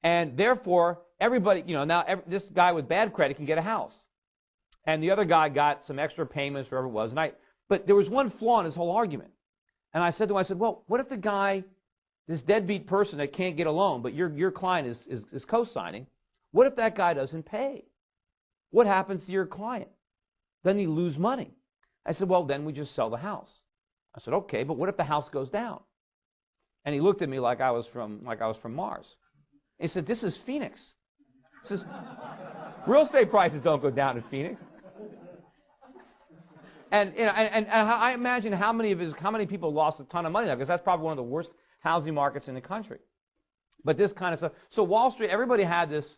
And therefore, everybody, now this guy with bad credit can get a house. And the other guy got some extra payments, whatever it was. But there was one flaw in his whole argument. And I said to him, well, what if the guy, this deadbeat person that can't get a loan, but your client is co-signing, what if that guy doesn't pay? What happens to your client? Doesn't he lose money? I said, well, then we just sell the house. I said, okay, but what if the house goes down? And he looked at me like I was from Mars. And he said, this is Phoenix. He says, real estate prices don't go down in Phoenix. And I imagine how many people lost a ton of money now, because that's probably one of the worst housing markets in the country. But this kind of stuff. So Wall Street, everybody had this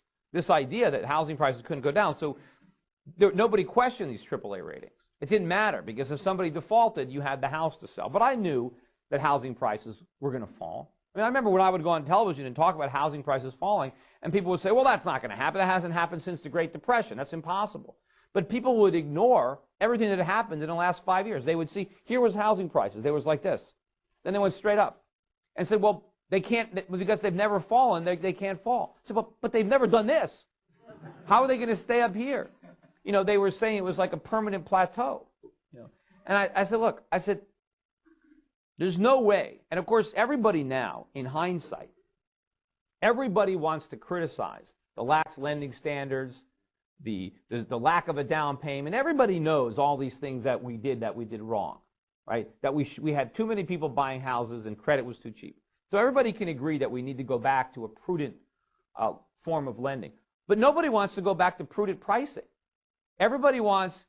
idea that housing prices couldn't go down. So nobody questioned these AAA ratings. It didn't matter, because if somebody defaulted, you had the house to sell. But I knew that housing prices were going to fall. I mean, I remember when I would go on television and talk about housing prices falling, and people would say, well, that's not going to happen. That hasn't happened since the Great Depression. That's impossible. But people would ignore everything that had happened in the last 5 years. They would see, here was housing prices. They was like this. Then they went straight up and said, well, they can't, because they've never fallen, they can't fall. I said, but they've never done this. How are they going to stay up here? They were saying it was like a permanent plateau. And I said, look, there's no way. And of course, everybody now, in hindsight, everybody wants to criticize the lax lending standards, the lack of a down payment. Everybody knows all these things that we did wrong, right? That we had too many people buying houses and credit was too cheap. So everybody can agree that we need to go back to a prudent form of lending. But nobody wants to go back to prudent pricing. Everybody wants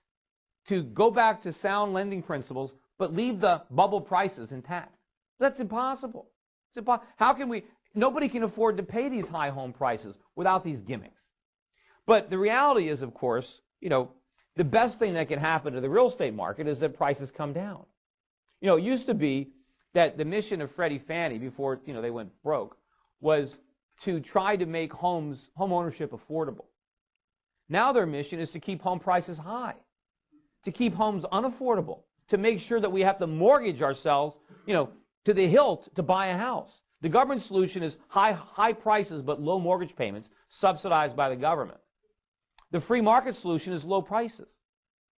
to go back to sound lending principles, but leave the bubble prices intact. That's impossible. How can we? Nobody can afford to pay these high home prices without these gimmicks. But the reality is, of course, the best thing that can happen to the real estate market is that prices come down. It used to be that the mission of Freddie Fannie before they went broke was to try to make home ownership affordable. Now their mission is to keep home prices high, to keep homes unaffordable, to make sure that we have to mortgage ourselves, to the hilt to buy a house. The government solution is high prices but low mortgage payments subsidized by the government. The free market solution is low prices.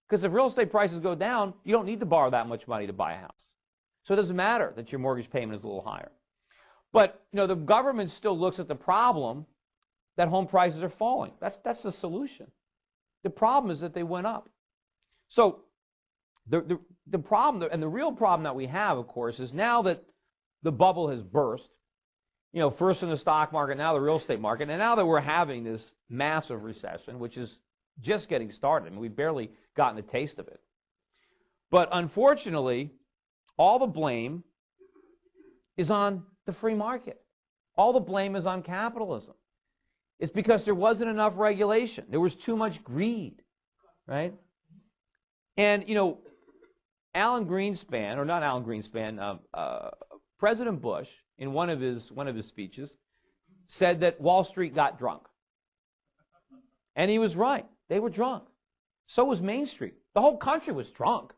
Because if real estate prices go down, you don't need to borrow that much money to buy a house. So it doesn't matter that your mortgage payment is a little higher. But, the government still looks at the problem that home prices are falling. That's the solution. The problem is that they went up. So the problem, and the real problem that we have, of course, is now that the bubble has burst, first in the stock market, now the real estate market, and now that we're having this massive recession, which is just getting started. I mean, we've barely gotten a taste of it. But unfortunately, all the blame is on the free market. All the blame is on capitalism. It's because there wasn't enough regulation. There was too much greed, right? And, Alan Greenspan, or not Alan Greenspan, President Bush, in one of his speeches, said that Wall Street got drunk. And he was right. They were drunk. So was Main Street. The whole country was drunk.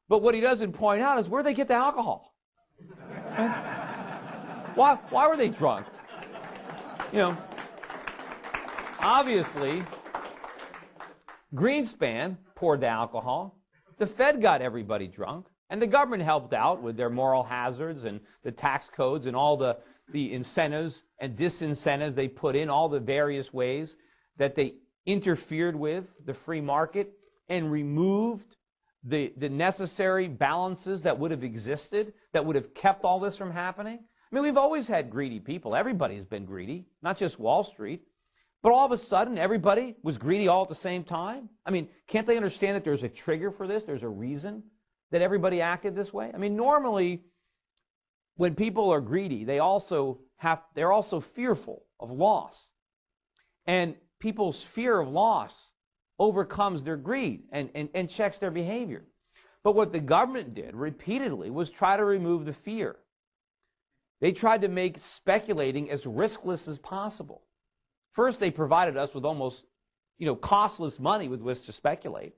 But what he doesn't point out is where they get the alcohol. Right? Why were they drunk? Obviously, Greenspan poured the alcohol. The Fed got everybody drunk. And the government helped out with their moral hazards and the tax codes and all the incentives and disincentives they put in, all the various ways that they interfered with the free market and removed the necessary balances that would have existed, that would have kept all this from happening. I mean, we've always had greedy people. Everybody's been greedy, not just Wall Street. But all of a sudden, everybody was greedy all at the same time? I mean, can't they understand that there's a trigger for this? There's a reason that everybody acted this way? I mean, normally, when people are greedy, they're also fearful of loss. And people's fear of loss overcomes their greed and checks their behavior. But what the government did repeatedly was try to remove the fear. They tried to make speculating as riskless as possible. First, they provided us with almost, costless money with which to speculate.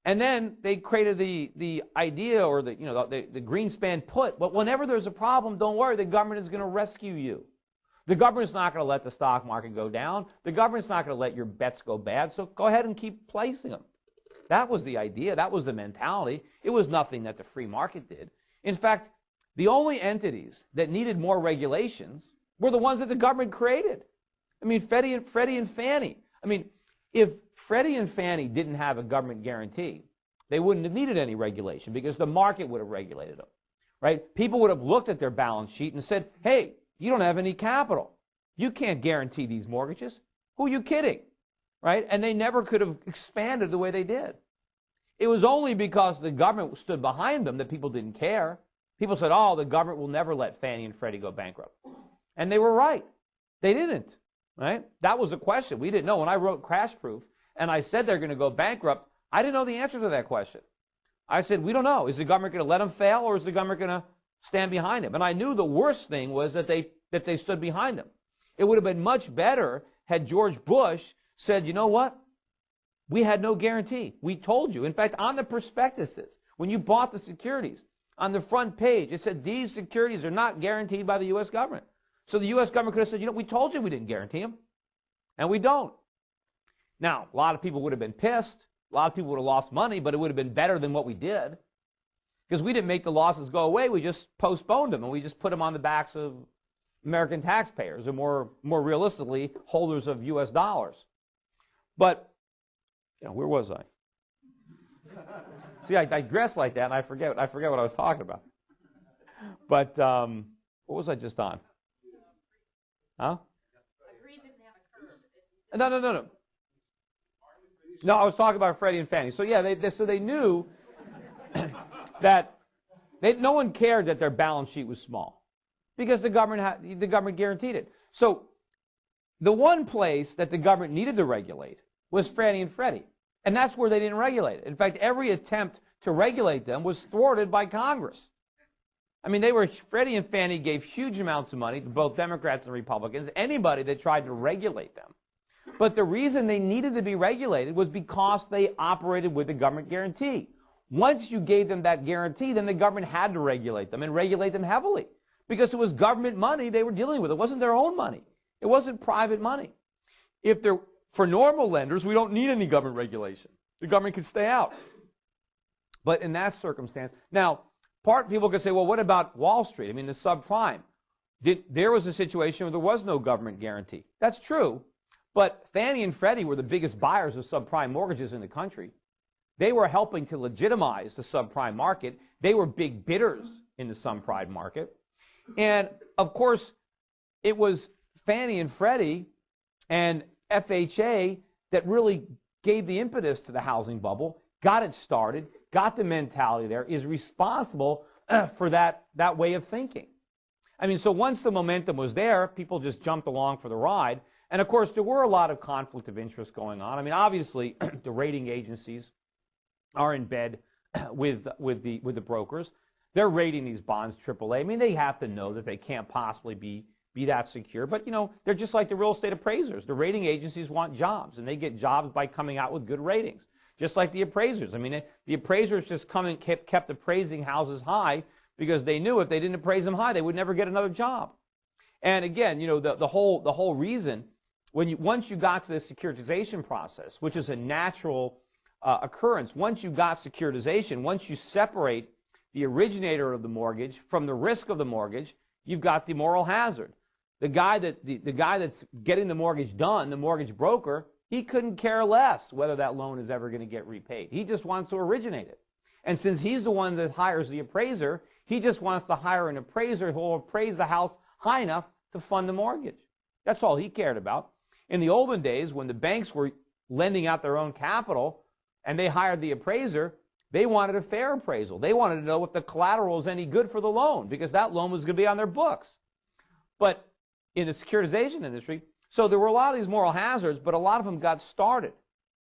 And then they created the idea, or the Greenspan put, but whenever there's a problem, don't worry, the government is going to rescue you. The government's not going to let the stock market go down. The government's not going to let your bets go bad, so go ahead and keep placing them. That was the idea. That was the mentality. It was nothing that the free market did. In fact, the only entities that needed more regulations were the ones that the government created. I mean, Freddie and Fannie. I mean, if Freddie and Fannie didn't have a government guarantee, they wouldn't have needed any regulation because the market would have regulated them, right? People would have looked at their balance sheet and said, hey, you don't have any capital. You can't guarantee these mortgages. Who are you kidding, right? And they never could have expanded the way they did. It was only because the government stood behind them that people didn't care. People said, oh, the government will never let Fannie and Freddie go bankrupt. And they were right. They didn't, right? That was the question. We didn't know. When I wrote Crash Proof and I said they're going to go bankrupt, I didn't know the answer to that question. I said, we don't know. Is the government going to let them fail, or is the government going to stand behind them? And I knew the worst thing was that they stood behind them. It would have been much better had George Bush said, you know what? We had no guarantee. We told you. In fact, on the prospectuses, when you bought the securities, on the front page, it said these securities are not guaranteed by the U.S. government. So the U.S. government could have said, you know, we told you we didn't guarantee them, and we don't. Now, a lot of people would have been pissed. A lot of people would have lost money, but it would have been better than what we did, because we didn't make the losses go away. We just postponed them, and we just put them on the backs of American taxpayers, or more realistically, holders of U.S. dollars. But, you know, where was I? See, I digress like that, and I forget what I was talking about. But what was I just on? Huh? No. No, I was talking about Freddie and Fannie. So yeah, they knew that no one cared that their balance sheet was small, because the government guaranteed it. So the one place that the government needed to regulate was Fannie and Freddie, and that's where they didn't regulate it. In fact, every attempt to regulate them was thwarted by Congress. I mean, Freddie and Fannie gave huge amounts of money to both Democrats and Republicans, anybody that tried to regulate them. But the reason they needed to be regulated was because they operated with a government guarantee. Once you gave them that guarantee, then the government had to regulate them, and regulate them heavily, because it was government money they were dealing with. It wasn't their own money. It wasn't private money. For normal lenders, we don't need any government regulation. The government can stay out. But in that circumstance, now, people could say, well, what about Wall Street? I mean, the subprime. There was a situation where there was no government guarantee. That's true. But Fannie and Freddie were the biggest buyers of subprime mortgages in the country. They were helping to legitimize the subprime market. They were big bidders in the subprime market. And, of course, it was Fannie and Freddie and FHA that really gave the impetus to the housing bubble, got it started, got the mentality there, is responsible for that way of thinking. I mean, so once the momentum was there, people just jumped along for the ride. And, of course, there were a lot of conflict of interest going on. I mean, obviously, the rating agencies are in bed with the brokers. They're rating these bonds AAA. I mean, they have to know that they can't possibly be that secure. But, you know, they're just like the real estate appraisers. The rating agencies want jobs, and they get jobs by coming out with good ratings, just like the appraisers. I mean, the appraisers just kept appraising houses high because they knew if they didn't appraise them high, they would never get another job. And, again, you know, the whole reason, once you got to the securitization process, which is a natural occurrence, once you got securitization, once you separate the originator of the mortgage from the risk of the mortgage, you've got the moral hazard. The guy that's getting the mortgage done, the mortgage broker, he couldn't care less whether that loan is ever going to get repaid. He just wants to originate it. And since he's the one that hires the appraiser, he just wants to hire an appraiser who will appraise the house high enough to fund the mortgage. That's all he cared about. In the olden days, when the banks were lending out their own capital and they hired the appraiser, they wanted a fair appraisal. They wanted to know if the collateral was any good for the loan, because that loan was going to be on their books. But in the securitization industry, so there were a lot of these moral hazards, but a lot of them got started